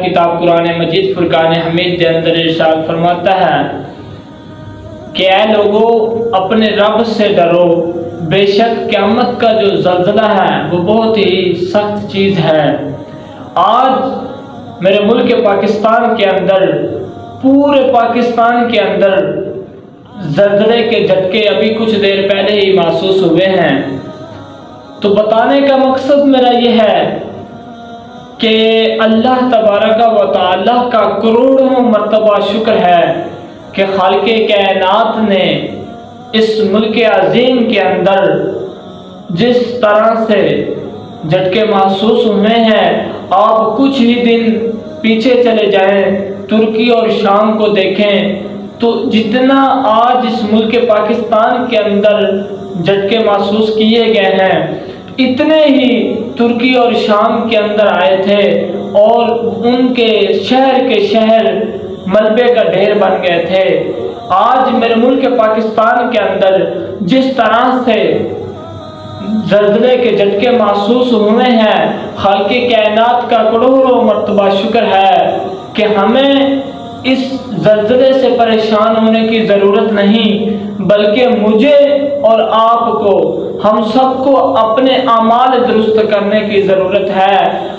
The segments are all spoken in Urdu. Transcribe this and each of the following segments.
کتاب قرآن مجید فرقان حمید کے اندر ارشاد فرماتا ہے کہ اے لوگو اپنے رب سے ڈرو، بے شک قیامت کا جو زلزلہ ہے وہ بہت ہی سخت چیز ہے۔ آج میرے ملک پاکستان کے اندر، پورے پاکستان کے اندر زلزلے کے جھٹکے ابھی کچھ دیر پہلے ہی محسوس ہوئے ہیں۔ تو بتانے کا مقصد میرا یہ ہے کہ اللہ تبارک و تعالی کا کروڑوں مرتبہ شکر ہے کہ خالق کائنات نے اس ملک عظیم کے اندر جس طرح سے جھٹکے محسوس ہوئے ہیں، آپ کچھ ہی دن پیچھے چلے جائیں، ترکی اور شام کو دیکھیں تو جتنا آج اس ملک پاکستان کے اندر جھٹکے محسوس کیے گئے ہیں، اتنے ہی ترکی اور شام کے اندر آئے تھے اور ان کے شہر ملبے کا ڈھیر بن گئے تھے۔ آج میرے ملک پاکستان کے اندر جس طرح سے زلزلے کے جھٹکے محسوس ہوئے ہیں، خالق کائنات کا کروڑوں مرتبہ شکر ہے کہ ہمیں اس زلزلے سے پریشان ہونے کی ضرورت نہیں، بلکہ مجھے اور آپ کو، ہم سب کو اپنے اعمال درست کرنے کی ضرورت ہے۔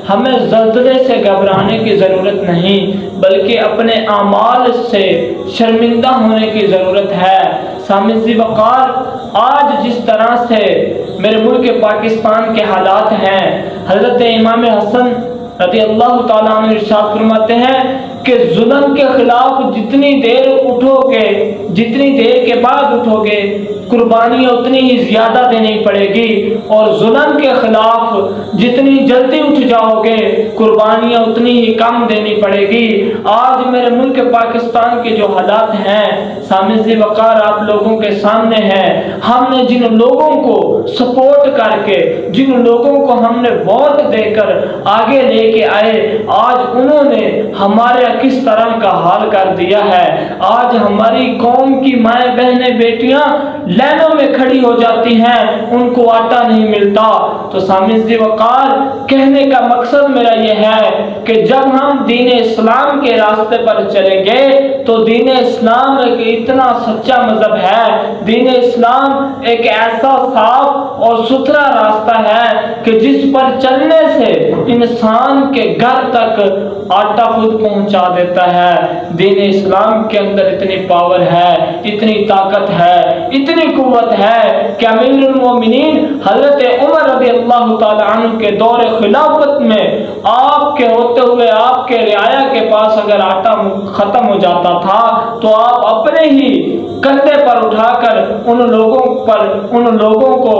ہمیں زلزلے سے گھبرانے کی ضرورت نہیں، بلکہ اپنے اعمال سے شرمندہ ہونے کی ضرورت ہے۔ سامعین ذی وقار، آج جس طرح سے میرے ملک پاکستان کے حالات ہیں، حضرت امام حسن رضی اللہ تعالیٰ عنہ ارشاد فرماتے ہیں کہ ظلم کے خلاف جتنی دیر اٹھو گے، جتنی دیر کے بعد اٹھو گے، قربانیاں اتنی ہی زیادہ دینی پڑے گی، اور ظلم کے خلاف جتنی جلدی اٹھ جاؤ گے، قربانیاں اتنی ہی کم دینی پڑے گی۔ آج میرے ملک پاکستان کے جو حالات ہیں، سامعین ذی وقار آپ لوگوں کے سامنے ہیں۔ ہم نے جن لوگوں کو سپورٹ کر کے، جن لوگوں کو ہم نے ووٹ دے کر آگے لے کے آئے، آج انہوں نے ہمارے کس طرح کا حال کر دیا ہے۔ آج ہماری قوم کی مائیں بہنیں بیٹیاں لائنوں میں کھڑی ہو جاتی ہیں، ان کو آٹا نہیں ملتا۔ تو سامعین ذی وقار، کہنے کا مقصد میرا یہ ہے کہ جب ہم دین اسلام کے راستے پر چلیں گے تو دین اسلام ایک اتنا سچا مذہب ہے، دین اسلام ایک ایسا صاف اور ستھرا راستہ ہے کہ جس پر چلنے سے انسان کے گھر تک آٹا خود پہنچا دیتا ہے۔ دین اسلام کے اندر اتنی پاور ہے، اتنی طاقت ہے، اتنی قوت ہے کہ امیر المومنین حضرت عمر رضی اللہ تعالیٰ عنہ کے دور خلافت میں آپ کے ہوتے ہوئے آپ کے رعایا کے پاس اگر آٹا ختم ہو جاتا تھا تو آپ اپنے ہی کندھے پر اٹھا کر ان لوگوں کو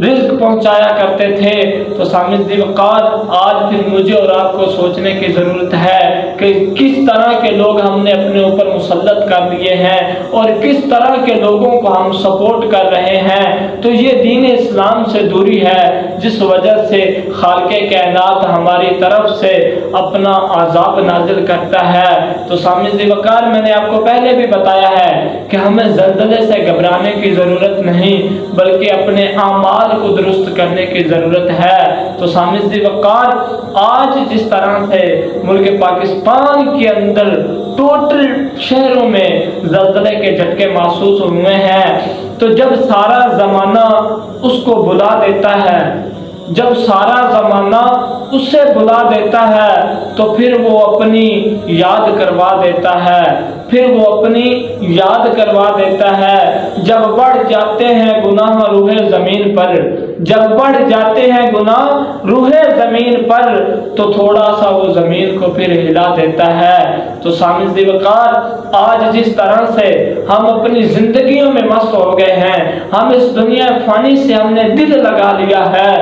رزق پہنچایا کرتے تھے۔ تو سامعین ذی وقار، آج پھر مجھے اور آپ کو سوچنے کی ضرورت ہے کہ کس طرح کے لوگ ہم نے اپنے اوپر مسلط کر دیے ہیں اور کس طرح کے لوگوں کو ہم سپورٹ کر رہے ہیں۔ تو یہ دین اسلام سے دوری ہے جس وجہ سے خالق کائنات ہماری طرف سے اپنا عذاب نازل کرتا ہے۔ تو سامعین ذی وقار، میں نے آپ کو پہلے بھی بتایا ہے کہ ہمیں زلزلے سے گھبرانے کی ضرورت نہیں، بلکہ اپنے اعمال کو درست کرنے کی ضرورت ہے۔ تو سامعین ذی وقار، آج جس طرح سے ملک پاکستان کے اندر ٹوٹل شہروں میں زلزلے کے جھٹکے محسوس ہوئے ہیں، تو جب سارا زمانہ اس کو بلا دیتا ہے، جب سارا زمانہ اسے بلا دیتا ہے تو پھر وہ اپنی یاد کروا دیتا ہے، پھر وہ اپنی یاد کروا دیتا ہے۔ جب بڑھ جاتے ہیں گناہ روح زمین پر، جب بڑھ جاتے ہیں گناہ روح زمین پر، تو تھوڑا سا وہ زمین کو پھر ہلا دیتا ہے۔ تو سامعین ذی وقار، آج جس طرح سے ہم اپنی زندگیوں میں مست ہو گئے ہیں، ہم اس دنیا فانی سے ہم نے دل لگا لیا ہے،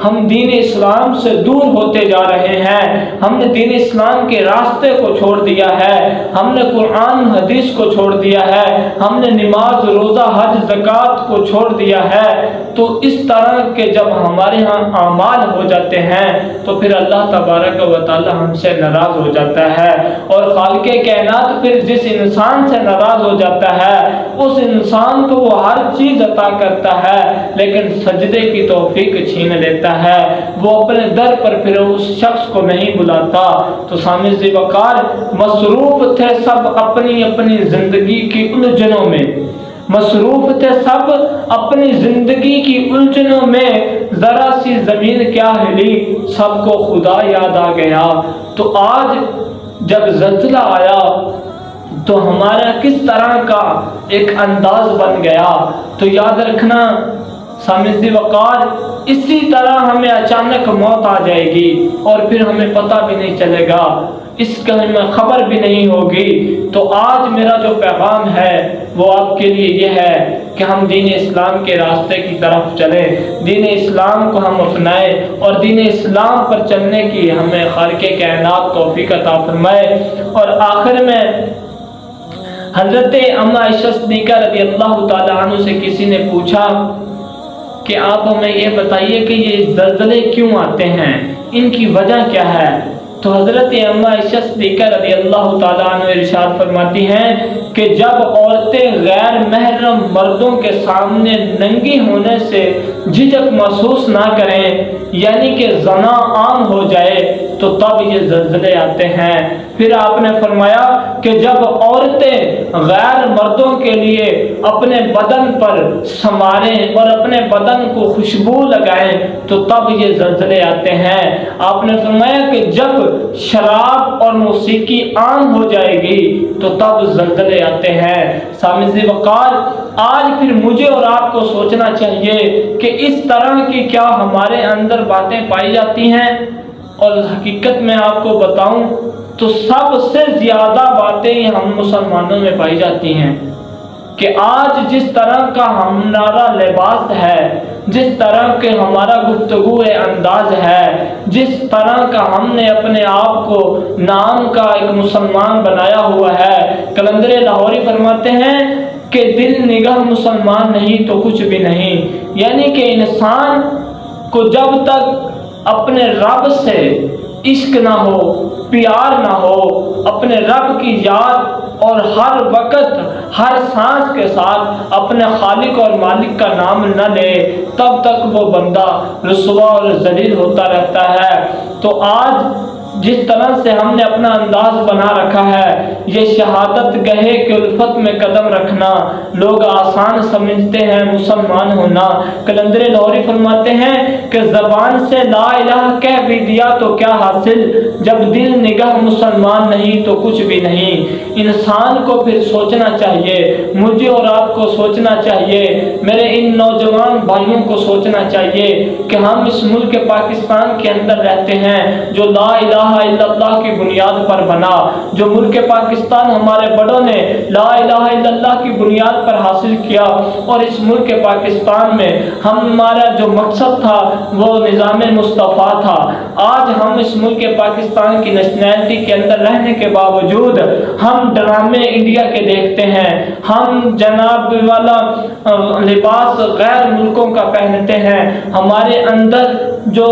ہم دین اسلام سے دور ہوتے جا رہے ہیں، ہم نے دین اسلام کے راستے کو چھوڑ دیا ہے، ہم نے قرآن حدیث کو چھوڑ دیا ہے، ہم نے نماز روزہ حج زکوٰۃ کو چھوڑ دیا ہے۔ تو اس طرح کے جب ہمارے ہاں اعمال ہو جاتے ہیں تو پھر اللہ تبارک و تعالی ہم سے ناراض ہو جاتا ہے، اور خالق کائنات پھر جس انسان سے ناراض ہو جاتا ہے اس انسان کو وہ ہر چیز عطا کرتا ہے لیکن سجدے کی توفیق چھین لیتا دیتا ہے، وہ اپنے در پر پھر اس شخص کو نہیں بلاتا۔ تو سامع ذی وقار مصروف تھے سب اپنی اپنی زندگی کی الجھنوں میں، مصروف تھے سب اپنی زندگی کی الجھنوں میں، ذرا سی زمین کیا ہلی سب کو خدا یاد آ گیا۔ تو آج جب زلزلہ آیا تو ہمارا کس طرح کا ایک انداز بن گیا، تو یاد رکھنا سامع ذی وقار اسی طرح ہمیں اچانک موت آ جائے گی اور پھر ہمیں پتہ بھی نہیں چلے گا، اس کا ہمیں خبر بھی نہیں ہوگی۔ تو آج میرا جو پیغام ہے وہ آپ کے لیے یہ ہے کہ ہم دین اسلام کے راستے کی طرف چلیں، دین اسلام کو ہم اپنائیں اور دین اسلام پر چلنے کی ہمیں خالق کائنات توفیق عطا فرمائے۔ اور آخر میں حضرت اما عائشہ صدیقہ رضی اللہ تعالی عنہ سے کسی نے پوچھا کہ آپ ہمیں یہ بتائیے کہ یہ زلزلے کیوں آتے ہیں، ان کی وجہ کیا ہے؟ تو حضرت اما عائشہ صدیقہ رضی اللہ تعالیٰ عنہ ارشاد فرماتی ہیں کہ جب عورتیں غیر محرم مردوں کے سامنے ننگی ہونے سے جھجک محسوس نہ کریں، یعنی کہ زنا عام ہو جائے، تو تب یہ زلزلے آتے ہیں۔ پھر آپ نے فرمایا کہ جب عورتیں غیر مردوں کے لیے اپنے بدن پر سنواریں اور اپنے بدن کو خوشبو لگائیں تو تب یہ زلزلے آتے ہیں۔ آپ نے فرمایا کہ جب شراب اور موسیقی عام ہو جائے گی تو تب زلزلے آتے ہیں۔ سامع ذی وقار آج پھر مجھے اور آپ کو سوچنا چاہیے کہ اس طرح کی کیا ہمارے اندر باتیں پائی جاتی ہیں، اور حقیقت میں آپ کو بتاؤں تو سب سے زیادہ باتیں ہم مسلمانوں میں پائی جاتی ہیں کہ آج جس طرح کا ہمارا لباس ہے، جس طرح کے ہمارا گفتگو انداز ہے، جس طرح کا ہم نے اپنے آپ کو نام کا ایک مسلمان بنایا ہوا ہے، قلندر لاہوری فرماتے ہیں کہ دل نگاہ مسلمان نہیں تو کچھ بھی نہیں، یعنی کہ انسان کو جب تک اپنے رب سے عشق نہ ہو، پیار نہ ہو، اپنے رب کی یاد اور ہر وقت ہر سانس کے ساتھ اپنے خالق اور مالک کا نام نہ لے، تب تک وہ بندہ رسوا اور ذلیل ہوتا رہتا ہے۔ تو آج جس طرح سے ہم نے اپنا انداز بنا رکھا ہے، یہ شہادت گہے کے الفت میں قدم رکھنا لوگ آسان سمجھتے ہیں مسلمان ہونا۔ قلندر لاہوری فرماتے ہیں کہ زبان سے لا الہ کہہ بھی دیا تو کیا حاصل، جب دل نگاہ مسلمان نہیں تو کچھ بھی نہیں۔ انسان کو پھر سوچنا چاہیے، مجھے اور آپ کو سوچنا چاہیے، میرے ان نوجوان بھائیوں کو سوچنا چاہیے کہ ہم اس ملک پاکستان کے اندر رہتے ہیں جو لا الہ الا اللہ کی بنیاد پر بنا، جو ملک پاکستان ہمارے بڑوں نے لا الہ الا اللہ کی بنیاد پر حاصل کیا، اور اس ملک پاکستان میں ہمارا جو مقصد تھا وہ نظام مصطفیٰ تھا۔ آج ہم اس ملک پاکستان کی نیشنلٹی کے اندر رہنے کے باوجود ہم ڈرامے انڈیا کے دیکھتے ہیں، ہم جناب والا لباس غیر ملکوں کا پہنتے ہیں، ہمارے اندر جو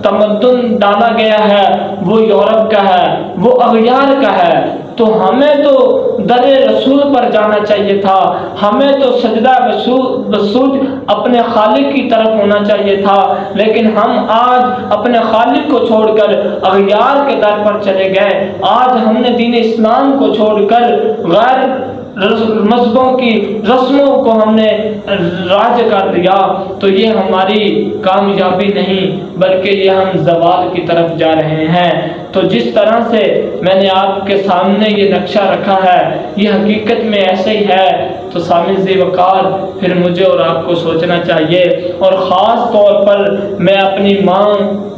تمدن ڈالا گیا ہے وہ یورپ کا ہے، وہ اغیار کا ہے۔ تو ہمیں تو در رسول پر جانا چاہیے تھا، ہمیں تو سجدہ بسجود اپنے خالق کی طرف ہونا چاہیے تھا، لیکن ہم آج اپنے خالق کو چھوڑ کر اغیار کے در پر چلے گئے۔ آج ہم نے دین اسلام کو چھوڑ کر غیر مذہبوں کی رسموں کو ہم نے راج کر دیا، تو یہ ہماری کامیابی نہیں بلکہ یہ ہم زوال کی طرف جا رہے ہیں۔ تو جس طرح سے میں نے آپ کے سامنے یہ نقشہ رکھا ہے یہ حقیقت میں ایسے ہی ہے، تو سامع ذی وقار پھر مجھے اور آپ کو سوچنا چاہیے، اور خاص طور پر میں اپنی ماں،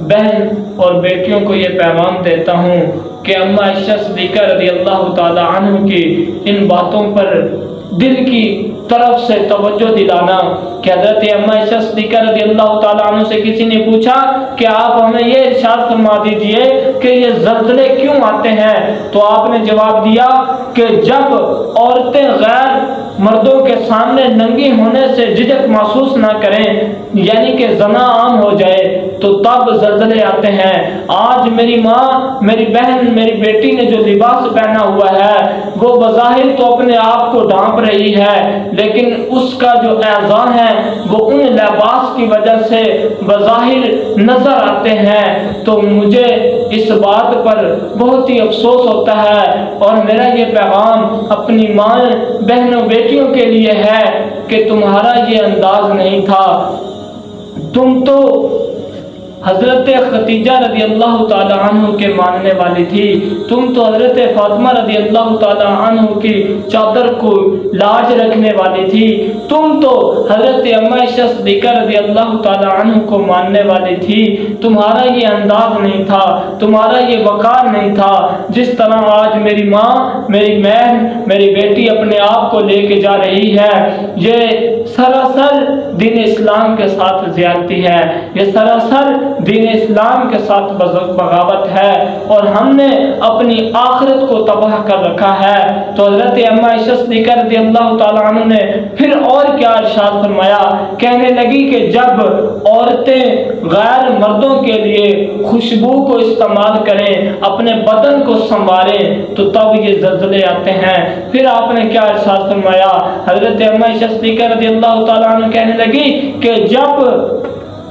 بہن اور بیٹیوں کو یہ پیغام دیتا ہوں کہ اما عائشہ صدیقہ رضی اللہ تعالی عنہ کی ان باتوں پر دل کی طرف سے توجہ دلانا کہ حضرت اما عائشہ صدیقہ رضی اللہ تعالیٰ عنہ سے کسی نے پوچھا کہ آپ ہمیں یہ ارشاد فرما دیجئے کہ یہ زلزلے کیوں آتے ہیں، تو آپ نے جواب دیا کہ جب عورتیں غیر مردوں کے سامنے ننگی ہونے سے جھجک محسوس نہ کریں، یعنی کہ زنا عام ہو جائے، تو تب زلزلے آتے ہیں۔ آج میری ماں، میری بہن، میری بیٹی نے جو لباس پہنا ہوا ہے وہ بظاہر تو اپنے آپ کو ڈھانپ رہی ہے، لیکن اس کا جو اعضاء ہے وہ ان لباس کی وجہ سے بظاہر نظر آتے ہیں۔ تو مجھے اس بات پر بہت ہی افسوس ہوتا ہے، اور میرا یہ پیغام اپنی ماں بہنوں بیٹیوں کے لیے ہے کہ تمہارا یہ انداز نہیں تھا۔ تم تو حضرت خدیجہ رضی اللہ تعالی عنہ کے ماننے والی تھی، تم تو حضرت فاطمہ رضی اللہ تعالی عنہ کی چادر کو لاج رکھنے والی تھی، تم تو حضرت اما عائشہ صدیقہ رضی اللہ تعالی عنہ کو ماننے والی تھی۔ تمہارا یہ انداز نہیں تھا، تمہارا یہ وقار نہیں تھا، جس طرح آج میری ماں، میری بہن، میری بیٹی اپنے آپ کو لے کے جا رہی ہے۔ یہ سراسر دین اسلام کے ساتھ زیادتی ہے، یہ سراسر دین اسلام کے ساتھ بغاوت ہے، اور ہم نے اپنی آخرت کو تباہ کر رکھا ہے۔ تو حضرت اما عائشہ صدیقہ رضی اللہ تعالی عنہ نے پھر اور کیا ارشاد فرمایا، کہنے لگی کہ جب عورتیں غیر مردوں کے لیے خوشبو کو استعمال کریں، اپنے بدن کو سنواریں، تو تب یہ زلزلے آتے ہیں۔ پھر آپ نے کیا ارشاد فرمایا، حضرت اما عائشہ صدیقہ رضی اللہ تعالی عنہ کہنے لگی کہ جب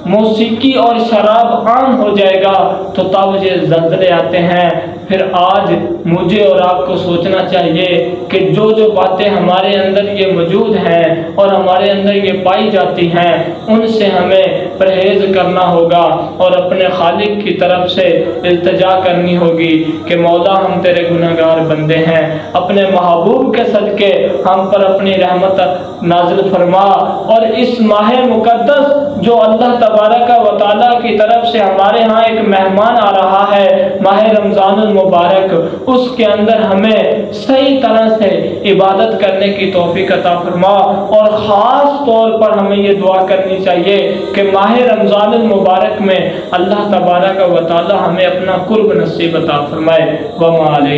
موسیقی اور شراب عام ہو جائے گا تو تب یہ زلزلے آتے ہیں۔ پھر آج مجھے اور آپ کو سوچنا چاہیے کہ جو جو باتیں ہمارے اندر یہ موجود ہیں اور ہمارے اندر یہ پائی جاتی ہیں، ان سے ہمیں پرہیز کرنا ہوگا، اور اپنے خالق کی طرف سے التجا کرنی ہوگی کہ مولا ہم تیرے گنہگار بندے ہیں، اپنے محبوب کے صدقے ہم پر اپنی رحمت نازل فرما، اور اس ماہ مقدس جو اللہ تبارک و تعالیٰ کی طرف سے ہمارے ہاں ایک مہمان آ رہا ہے، ماہ رمضان المبارک، اس کے اندر ہمیں صحیح طرح سے عبادت کرنے کی توفیق عطا فرما، اور خاص طور پر ہمیں یہ دعا کرنی چاہیے کہ ماہ رمضان المبارک میں اللہ تبارک و تعالیٰ ہمیں اپنا قرب نصیب عطا فرمائے۔ وما علیہ